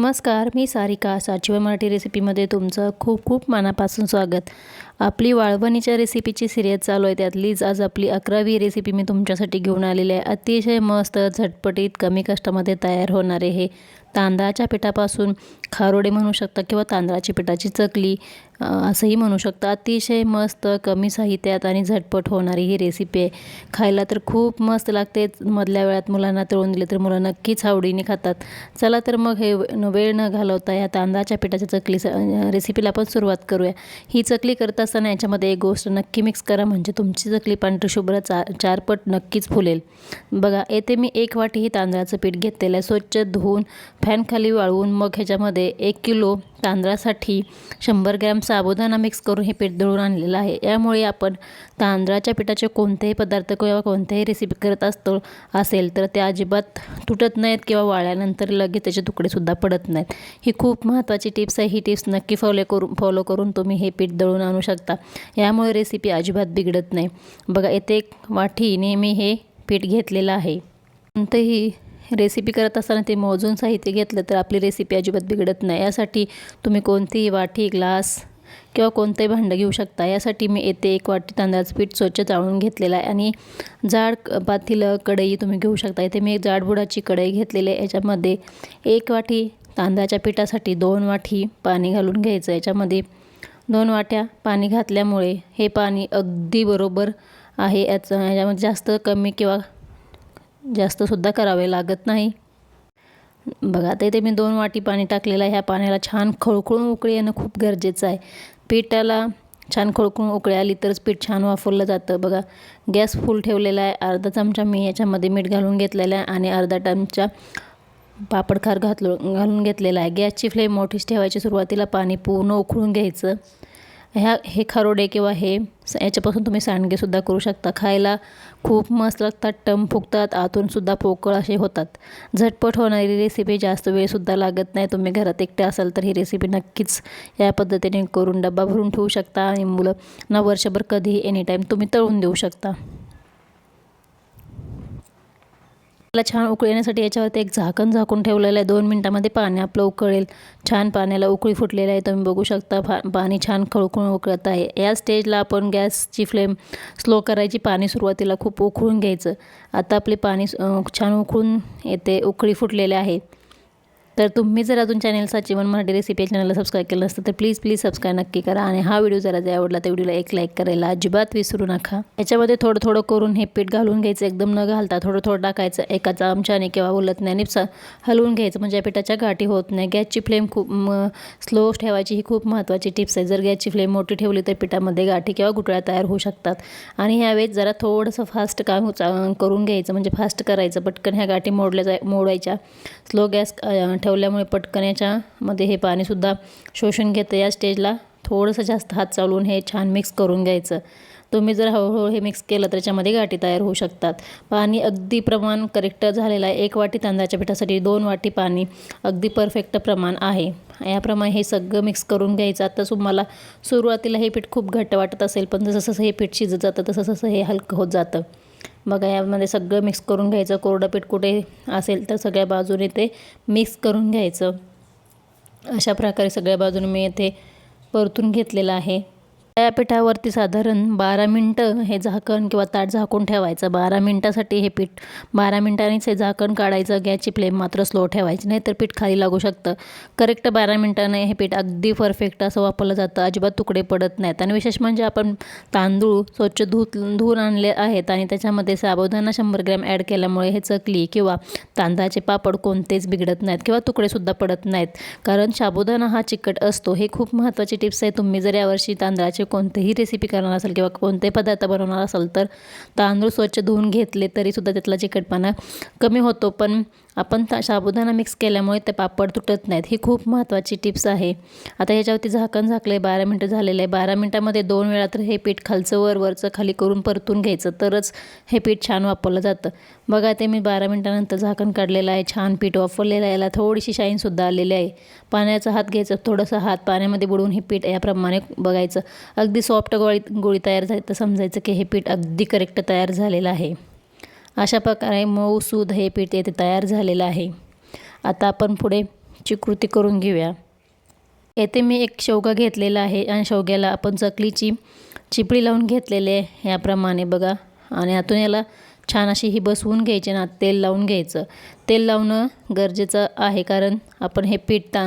नमस्कार, मी सारिका. साचीवन मराठी रेसिपीमध्ये तुमचं खूप खूप मनापासून स्वागत. आपली वाळवणीच्या रेसिपीची सिरीज चालू आहे, त्यातलीच आज आपली 11वी रेसिपी मी तुमच्यासाठी घेऊन आलेली आहे. अतिशय मस्त झटपटीत कमी कष्टामध्ये तयार होणारे हे तांदळाच्या पिठापासून खारोडे म्हणू शकता किंवा तांदळाची पिठाची चकली असंही म्हणू शकता. अतिशय मस्त कमी साहित्यात आणि झटपट होणारी ही रेसिपी आहे. खायला तर खूप मस्त लागते. मधल्या वेळात मुलांना तळून दिले तर मुलं नक्कीच आवडीने खातात. चला तर मग हे वेळ न घालवता या तांदळाच्या पिठाच्या चकली रेसिपीला आपण सुरुवात करूया. ही चकली करत असताना याच्यामध्ये एक गोष्ट नक्की मिक्स करा, म्हणजे तुमची चकली पांढरी शुभ्र चारपट नक्कीच फुलेल. बघा, येथे मी 1 वाटी ही तांदळाचं पीठ घेतलेलं आहे. स्वच्छ धुवून फॅन खाली वाळवून मग ह्याच्यामध्ये 1 किलो तांदळासाठी 100 ग्रॅम साबुदाणा मिक्स करून हे पीठ दळून आणलेलं आहे. यामुळे आपण तांदळाच्या पिठाचे कोणतेही पदार्थ किंवा कोणत्याही रेसिपी करत असेल तर ते अजिबात तुटत नाहीत किंवा वाळल्यानंतर लगेच त्याचे तुकडेसुद्धा पडत नाहीत. ही खूप महत्त्वाची टिप्स आहे. ही टिप्स नक्की फॉलो करून तुम्ही हे पीठ दळून आणू शकता. यामुळे रेसिपी अजिबात बिघडत नाही. बघा, येथे 1 वाटीने मी हे पीठ घेतलेलं आहे. कोणतेही रेसिपी करत असताना ते मोजून साहित्य घेतलं तर आपली रेसिपी अजिबात बिघडत नाही. यासाठी तुम्ही कोणतीही वाटी, ग्लास किंवा कोणतेही भांडं घेऊ शकता. यासाठी मी येथे 1 वाटी तांदळाचं पीठ स्वच्छ चाळून घेतलेलं आहे आणि जाड पातेलं, कढई तुम्ही घेऊ शकता. इथे मी एक जाडबुडाची कढई घेतलेली आहे. याच्यामध्ये 1 वाटी तांदळाच्या पिठासाठी 2 वाटी पाणी घालून घ्यायचं. याच्यामध्ये 2 वाट्या पाणी घातल्यामुळे हे पाणी अगदी बरोबर आहे. याच्यामध्ये जास्त कमी किंवा जास्तसुद्धा करावे लागत नाही. बघा, आता इथे मी 2 वाटी पाणी टाकलेलं आहे. ह्या पाण्याला छान खळखळून उकळी येणं खूप गरजेचं आहे. पिठाला छान खळखळून उकळी आली तरच पीठ छान वाफवलं जातं. बघा, गॅस फुल ठेवलेला आहे. अर्धा चमचा मी याच्यामध्ये मीठ घालून घेतलेला आहे आणि अर्धा चमचा पापडखार घालून घेतलेला आहे. गॅसची फ्लेम मोठीच ठेवायची. सुरुवातीला पाणी पूर्ण उकळून घ्यायचं. हे खारोडे किंवा याच्यापासून तुम्ही सांडगेसुद्धा करू शकता. खायला खूप मस्त लागतात, टम फुगतात, आतूनसुद्धा पोकळ असे होतात. झटपट होणारी रेसिपी, जास्त वेळसुद्धा लागत नाही. तुम्ही घरात एकटे असाल तर ही रेसिपी नक्कीच या पद्धतीने करून डबा भरून ठेवू शकता आणि मुलं वर्षभर कधीही एनीटाईम तुम्ही तळून देऊ शकता. त्याला छान उकळी येण्यासाठी याच्यावरती एक झाकण झाकून ठेवलेलं आहे. 2 मिनटामध्ये पाणी आपलं उकळेल. छान पाण्याला उकळी फुटलेली आहे. तुम्ही बघू शकता पाणी छान खळखळून उकळत आहे. या स्टेजला आपण गॅसची फ्लेम स्लो करायची. पाणी सुरुवातीला खूप उकळून घ्यायचं. आता आपले पाणी छान उकळून येते, उकळी फुटलेले आहे. तर तुम्ही जर अजून चॅनल साचीवन मराठी रेसिपी चॅनलला सबस्क्राईब केलं नसतं तर प्लीज सबस्क्राईब नक्की करा. आणि हा व्हिडिओ जर आवडला तर व्हिडिओला एक लाईक करायला अजिबात विसरू नका. याच्यामध्ये थोडं करून हे पीठ घालून घ्यायचं. एकदम न घालता थोडं टाकायचं. एका चमच्याने किंवा उलटण्याने हलवून घ्यायचं, म्हणजे या पिठाच्या गाठी होत नाही. गॅसची फ्लेम खूप स्लो ठेवायची. ही खूप महत्त्वाची टिप्स आहे. जर गॅसची फ्लेम मोठी ठेवली तर पिठामध्ये गाठी किंवा गुठळ्या तयार होऊ शकतात. आणि ह्यावेळेस जरा थोडंसं फास्ट काम करून घ्यायचं, म्हणजे फास्ट करायचं. पटकन ह्या गाठी मोडायच्या. स्लो गॅस ठेवल्यामुळे पटकन याच्यामध्ये हे पाणीसुद्धा शोषून घेतं. या स्टेजला थोडंसं जास्त हात चालवून हे छान मिक्स करून घ्यायचं. तुम्ही जर हळूहळू हे मिक्स केलं तर त्याच्यामध्ये गाठी तयार होऊ शकतात. पाणी अगदी प्रमाण करेक्ट झालेलं आहे. 1 वाटी तांदळाच्या पिठासाठी 2 वाटी पाणी अगदी परफेक्ट प्रमाण आहे. याप्रमाणे हे सगळं मिक्स करून घ्यायचं. आता तुम्हाला सुरुवातीला हे पीठ खूप घट्ट वाटत असेल, पण जसं हे पीठ शिजत जातं तसं हे हलकं होत जातं. बघा, यामध्ये सगळं मिक्स करून घ्यायचं. कोरडं पीठ कुठे असेल तर सगळ्या बाजूने ते मिक्स करून घ्यायचं. अशा प्रकारे सगळ्या बाजूने मी येथे परतून घेतलेलं आहे. या पिठावरती साधारण 12 मिनटं हे झाकण किंवा ताट झाकून ठेवायचं. 12 मिनटासाठी हे पीठ 12 मिनटांनीच हे झाकण काढायचं. गॅसची फ्लेम मात्र स्लो ठेवायची, नाही तर पीठ खाली लागू शकतं. करेक्ट 12 मिनटाने हे पीठ अगदी परफेक्ट असं वापरलं जातं. अजिबात तुकडे पडत नाहीत. आणि विशेष म्हणजे आपण तांदूळ स्वच्छ धुवून आणले आहेत आणि त्याच्यामध्ये साबुदाणा 100 ग्रॅम ॲड केल्यामुळे हे चकली किंवा तांदळाचे पापड कोणतेच बिघडत नाहीत किंवा तुकडेसुद्धा पडत नाहीत. कारण साबुदाणा हा चिकट असतो. हे खूप महत्त्वाची टिप्स आहे. तुम्ही जर यावर्षी तांदळाचे कोणतेही रेसिपी करणार असाल किंवा कोणते पदार्थ बनवणार असाल तर तांदूळ स्वच्छ धुवून घेतले तरीसुद्धा त्यातला चिकटपणा कमी होतो. पण आपण साबुदाणा मिक्स केल्यामुळे ते पापड तुटत नाहीत. ही खूप महत्त्वाची टिप्स आहे. आता ह्याच्यावरती झाकण झाकले. 12 मिनटं झालेले आहे. 12 मिनटामध्ये 2 वेळा तर हे पीठ खालचं वरचं खाली करून परतून घ्यायचं, तरच हे पीठ छान वापरलं जातं. बघा, ते मी 12 मिनटानंतर झाकण काढलेलं आहे. छान पीठ वापरलेलं आहे. याला थोडीशी शाईनसुद्धा आलेली आहे. पाण्याचा हात घ्यायचा. थोडंसं हात पाण्यामध्ये बुडवून हे पीठ याप्रमाणे बघायचं. अगदी सॉफ्ट गोळी तयार झाली तर समजायचं की हे पीठ अगदी करेक्ट तयार झालेलं आहे. अशा प्रकारे मऊसूद हे पीठ येथे तयार झालेलं आहे. आता आपण पुढे ची कृती करून घेऊया। येथे मी एक शेवगा घेतलेला आहे आणि शेवग्याला आपण चकलीची चिपळी लावून घेतलेली आहे याप्रमाणे बघा। आणि आतून याला छान अशी ही बसवून घ्यायची ना, तेल लावून घ्यायचं। तेल लावणं गरजेचं आहे, कारण आपण हे पीठ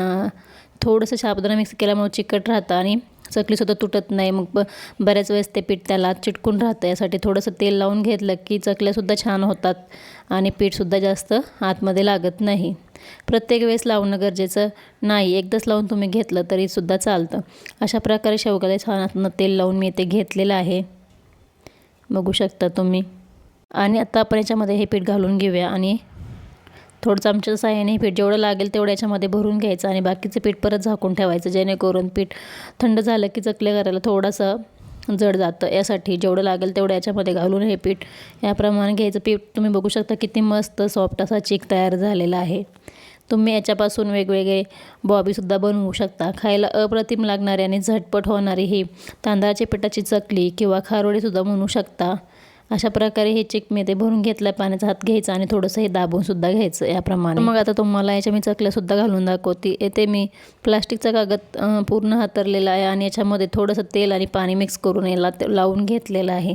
थोडंसं साबुदाणा मिक्स केल्यामुळे चिकट राहतं आणि चकलीसुद्धा तुटत नाही। मग बऱ्याच वेळेस ते पीठ त्याला चिटकून राहतं। यासाठी थोडंसं तेल लावून घेतलं की चकल्यासुद्धा छान होतात आणि पीठसुद्धा जास्त आतमध्ये लागत नाही। प्रत्येक वेळेस लावणं गरजेचं नाही, एकदाच लावून तुम्ही घेतलं तरीसुद्धा चालतं। अशा प्रकारे शेवगाला छान आतनं तेल लावून मी ते घेतलेलं आहे, बघू शकता तुम्ही। आणि आता आपण याच्यामध्ये हे पीठ घालून घेऊया आणि थोडं चमच्याच्या साहाय्याने हे पीठ जेवढं लागेल तेवढं याच्यामध्ये भरून घ्यायचं आणि बाकीचं पीठ परत झाकून ठेवायचं, जेणेकरून पीठ थंड झालं की चकल्या करायला थोडंसं जड जातं। यासाठी जेवढं लागेल तेवढं याच्यामध्ये घालून हे पीठ याप्रमाणे घ्यायचं। पीठ तुम्ही बघू शकता किती मस्त सॉफ्ट असा चिक तयार झालेला आहे। तुम्ही याच्यापासून वेगवेगळे बॉबीसुद्धा बनवू शकता। खायला अप्रतिम लागणारी आणि झटपट होणारी ही तांदळाच्या पिठाची चकली किंवा खारोडीसुद्धा म्हणू शकता। अशा प्रकारे हे चिक मी ते भरून घेतलं, पाण्याचा हात घ्यायचा आणि थोडंसं हे दाबूनसुद्धा घ्यायचं याप्रमाणे। मग आता तुम्हाला याच्या मी चकल्यासुद्धा घालून दाखवते। येथे मी प्लास्टिकचा कागद पूर्ण हातरलेला आहे आणि याच्यामध्ये थोडंसं तेल आणि पाणी मिक्स करून याला लावून घेतलेलं आहे।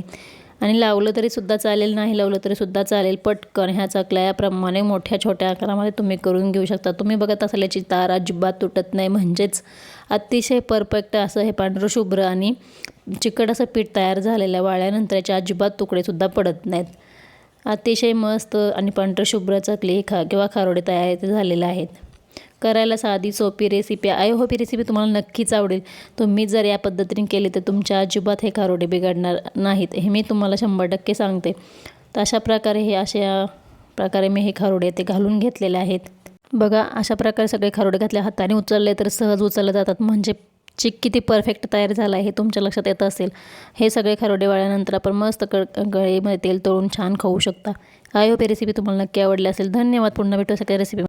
आणि लावलं तरीसुद्धा चालेल, नाही लावलं तरीसुद्धा चालेल। पटकन ह्या चकल्या याप्रमाणे मोठ्या छोट्या आकारामध्ये तुम्ही करून घेऊ शकता। तुम्ही बघत असाल याची तार अजिबात तुटत नाही, म्हणजेच अतिशय परफेक्ट असं हे पांढरं शुभ्र आणि चिकट असं पीठ तयार झालेलं आहे। वाळल्यानंतर याचे अजिबात तुकडेसुद्धा पडत नाहीत। अतिशय मस्त आणि पांढरं शुभ्र चकली किंवा खारोडे तयार झालेले आहेत। करायला साधी सोपी recipe. I hope he recipe तुम्हाला नक्कीच आवडेल। तुम्ही जर या पद्धतीने केली तर तुमच्या अजिबात हे खारोडे बिघडणार नाहीत, हे मी तुम्हाला 100% सांगते। तर अशा प्रकारे मी हे खारोडे ते घालून घेतलेले आहेत बघा। अशा प्रकारे सगळे खारोडे घातले, हाताने उचलले तर सहज उचलले जातात, म्हणजे चिक किती परफेक्ट तयार झाला आहे हे तुमच्या लक्षात येत असेल। हे सगळे खारोडे वाळल्यानंतर आपण मस्त कढईमध्ये तेल तळून छान खाऊ शकता। आय होप ही रेसिपी तुम्हाला नक्की आवडली असेल। धन्यवाद। पुन्हा भेटू सगळ्या रेसिपी।